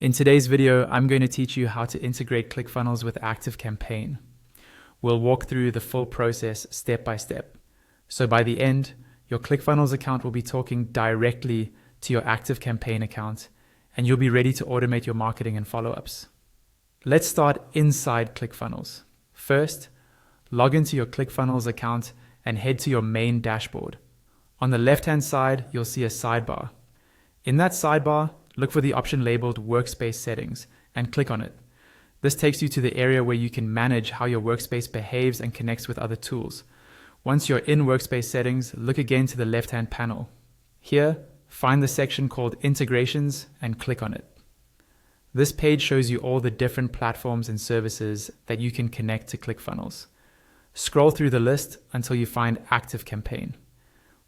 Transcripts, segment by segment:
In today's video, I'm going to teach you how to integrate ClickFunnels with ActiveCampaign. We'll walk through the full process step by step. So by the end, your ClickFunnels account will be talking directly to your ActiveCampaign account, and you'll be ready to automate your marketing and follow-ups. Let's start inside ClickFunnels. First, log into your ClickFunnels account and head to your main dashboard. On the left-hand side, you'll see a sidebar. In that sidebar, look for the option labeled Workspace Settings and click on it. This takes you to the area where you can manage how your workspace behaves and connects with other tools. Once you're in Workspace Settings, look again to the left-hand panel. Here, find the section called Integrations and click on it. This page shows you all the different platforms and services that you can connect to ClickFunnels. Scroll through the list until you find ActiveCampaign.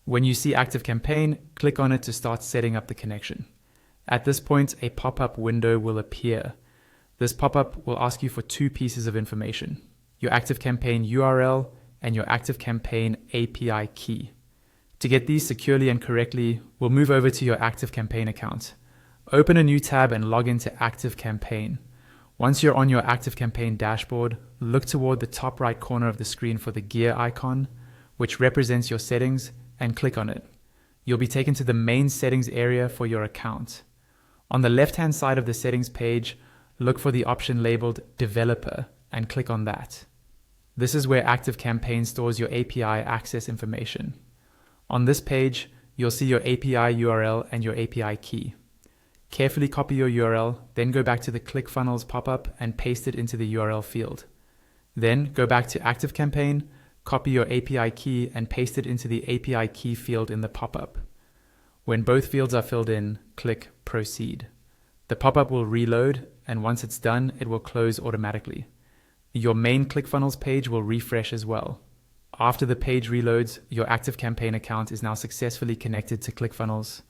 When you see ActiveCampaign, click on it to start setting up the connection. At this point, a pop-up window will appear. This pop-up will ask you for two pieces of information: your ActiveCampaign URL and your ActiveCampaign API key. To get these securely and correctly, we'll move over to your ActiveCampaign account. Open a new tab and log into ActiveCampaign. Once you're on your ActiveCampaign dashboard, look toward the top right corner of the screen for the gear icon, which represents your settings, and click on it. You'll be taken to the main settings area for your account. On the left-hand side of the settings page, look for the option labeled Developer and click on that. This is where ActiveCampaign stores your API access information. On this page, you'll see your API URL and your API key. Carefully copy your URL, then go back to the ClickFunnels pop-up and paste it into the URL field. Then go back to ActiveCampaign, copy your API key and paste it into the API key field in the pop-up. When both fields are filled in, click Proceed. The pop-up will reload, and once it's done, it will close automatically. Your main ClickFunnels page will refresh as well. After the page reloads, your ActiveCampaign account is now successfully connected to ClickFunnels.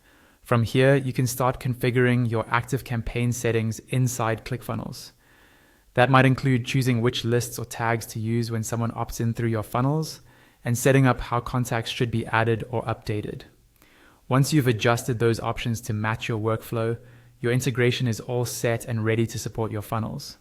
From here, you can start configuring your ActiveCampaign settings inside ClickFunnels. That might include choosing which lists or tags to use when someone opts in through your funnels, and setting up how contacts should be added or updated. Once you've adjusted those options to match your workflow, your integration is all set and ready to support your funnels.